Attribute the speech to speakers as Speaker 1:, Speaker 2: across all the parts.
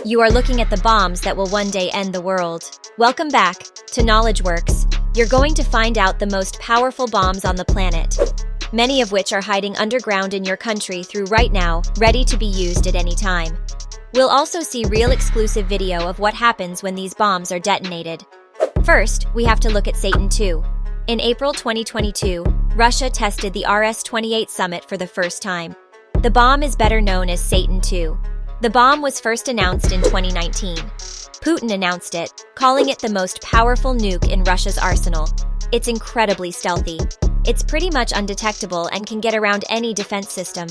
Speaker 1: You are looking at the bombs that will one day end the world. Welcome back to KnowledgeWorks. You're going to find out the most powerful bombs on the planet, many of which are hiding underground in your country through right now, ready to be used at any time. We'll also see real exclusive video of what happens when these bombs are detonated. First, we have to look at Satan II. In April 2022, Russia tested the RS-28 summit for the first time. The bomb is better known as Satan II. The bomb was first announced in 2019. Putin announced it, calling it the most powerful nuke in Russia's arsenal. It's incredibly stealthy. It's pretty much undetectable and can get around any defense system.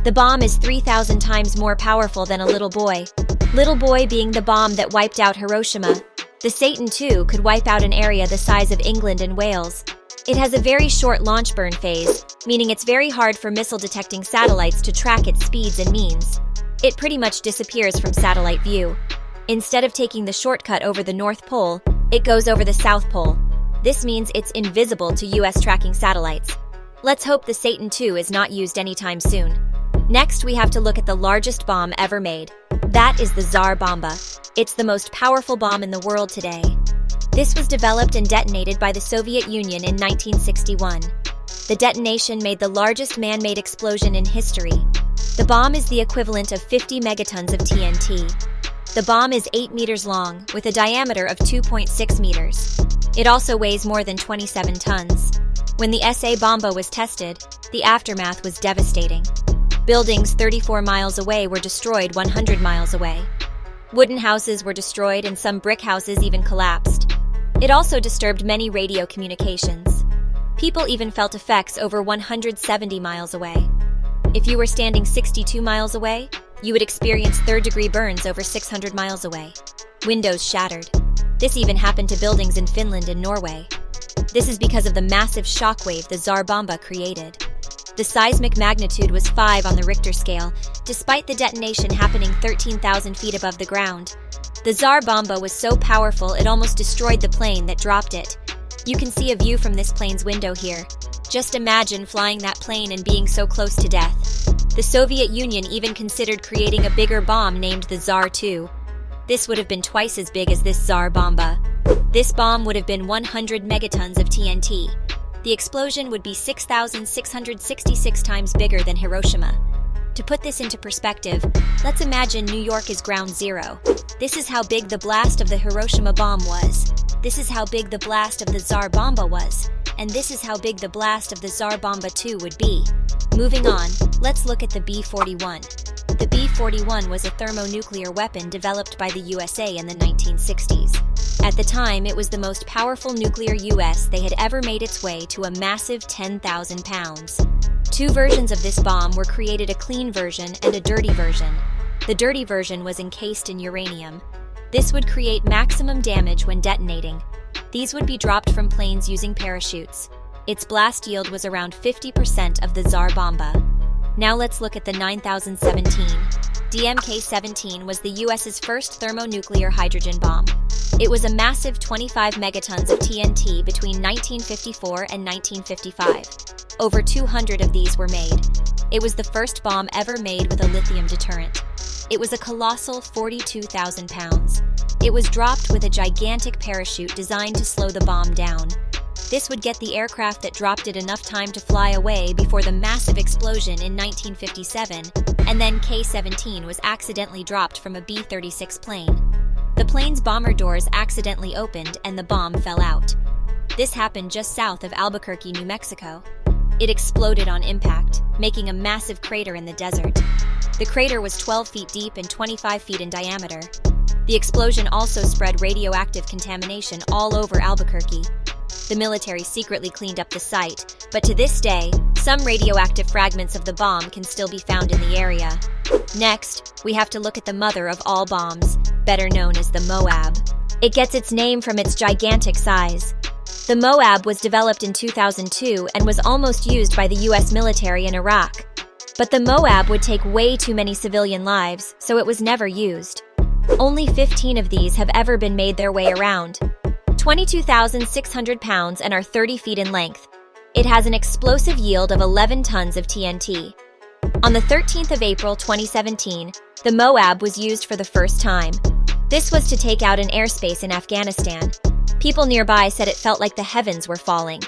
Speaker 1: The bomb is 3,000 times more powerful than a little boy. Little boy being the bomb that wiped out Hiroshima. The Satan II could wipe out an area the size of England and Wales. It has a very short launch burn phase, meaning it's very hard for missile-detecting satellites to track its speeds and means. It pretty much disappears from satellite view. Instead of taking the shortcut over the North Pole, it goes over the South Pole. This means it's invisible to US tracking satellites. Let's hope the Satan II is not used anytime soon. Next, we have to look at the largest bomb ever made. That is the Tsar Bomba. It's the most powerful bomb in the world today. This was developed and detonated by the Soviet Union in 1961. The detonation made the largest man-made explosion in history. The bomb is the equivalent of 50 megatons of TNT. The bomb is 8 meters long, with a diameter of 2.6 meters. It also weighs more than 27 tons. When the SA Bomba was tested, the aftermath was devastating. Buildings 34 miles away were destroyed 100 miles away. Wooden houses were destroyed and some brick houses even collapsed. It also disturbed many radio communications. People even felt effects over 170 miles away. If you were standing 62 miles away, you would experience third-degree burns over 600 miles away. Windows shattered. This even happened to buildings in Finland and Norway. This is because of the massive shockwave the Tsar Bomba created. The seismic magnitude was 5 on the Richter scale, despite the detonation happening 13,000 feet above the ground. The Tsar Bomba was so powerful it almost destroyed the plane that dropped it. You can see a view from this plane's window here. Just imagine flying that plane and being so close to death. The Soviet Union even considered creating a bigger bomb named the Tsar II. This would have been twice as big as this Tsar Bomba. This bomb would have been 100 megatons of TNT. The explosion would be 6,666 times bigger than Hiroshima. To put this into perspective, let's imagine New York is ground zero. This is how big the blast of the Hiroshima bomb was. This is how big the blast of the Tsar Bomba was. And this is how big the blast of the Tsar Bomba 2 would be. Moving on, let's look at the B-41. The B-41 was a thermonuclear weapon developed by the USA in the 1960s. At the time, it was the most powerful nuclear US they had ever made its way to a massive 10,000 pounds. Two versions of this bomb were created, a clean version and a dirty version. The dirty version was encased in uranium. This would create maximum damage when detonating. These would be dropped from planes using parachutes. Its blast yield was around 50% of the Tsar Bomba. Now let's look at the 9017. DMK-17 was the US's first thermonuclear hydrogen bomb. It was a massive 25 megatons of TNT between 1954 and 1955. Over 200 of these were made. It was the first bomb ever made with a lithium deterrent. It was a colossal 42,000 pounds. It was dropped with a gigantic parachute designed to slow the bomb down. This would get the aircraft that dropped it enough time to fly away before the massive explosion in 1957, and then K-17 was accidentally dropped from a B-36 plane. The plane's bomber doors accidentally opened and the bomb fell out. This happened just south of Albuquerque, New Mexico. It exploded on impact, making a massive crater in the desert. The crater was 12 feet deep and 25 feet in diameter. The explosion also spread radioactive contamination all over Albuquerque. The military secretly cleaned up the site, but to this day, some radioactive fragments of the bomb can still be found in the area. Next, we have to look at the mother of all bombs, better known as the Moab. It gets its name from its gigantic size. The Moab was developed in 2002 and was almost used by the US military in Iraq. But the Moab would take way too many civilian lives, so it was never used. Only 15 of these have ever been made their way around. 22,600 pounds and are 30 feet in length. It has an explosive yield of 11 tons of TNT. On the 13th of April 2017, the Moab was used for the first time. This was to take out an airspace in Afghanistan. People nearby said it felt like the heavens were falling.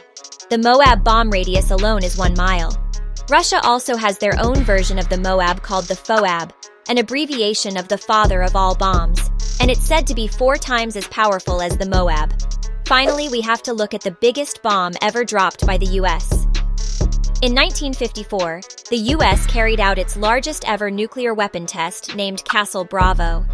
Speaker 1: The Moab bomb radius alone is 1 mile. Russia also has their own version of the Moab called the FOAB, an abbreviation of the father of all bombs, and it's said to be 4 times as powerful as the Moab. Finally, we have to look at the biggest bomb ever dropped by the U.S. In 1954, the U.S. carried out its largest ever nuclear weapon test named Castle Bravo.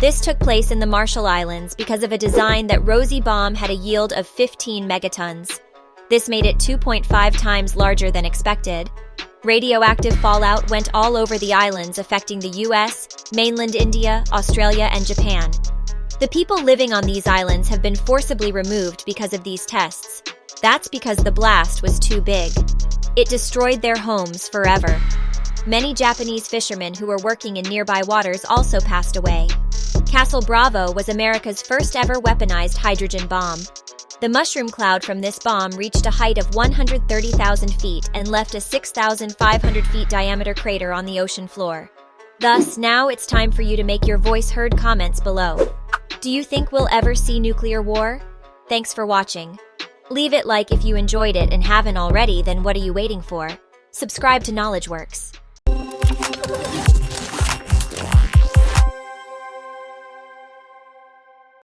Speaker 1: This took place in the Marshall Islands because of a design that Rosie bomb had a yield of 15 megatons. This made it 2.5 times larger than expected. Radioactive fallout went all over the islands, affecting the US, mainland India, Australia, and Japan. The people living on these islands have been forcibly removed because of these tests. That's because the blast was too big. It destroyed their homes forever. Many Japanese fishermen who were working in nearby waters also passed away. Castle Bravo was America's first ever weaponized hydrogen bomb. The mushroom cloud from this bomb reached a height of 130,000 feet and left a 6,500 feet diameter crater on the ocean floor. Thus, now it's time for you to make your voice heard. Comments below. Do you think we'll ever see nuclear war? Thanks for watching. Leave it like if you enjoyed it, and haven't already, then what are you waiting for? Subscribe to KnowledgeWorks.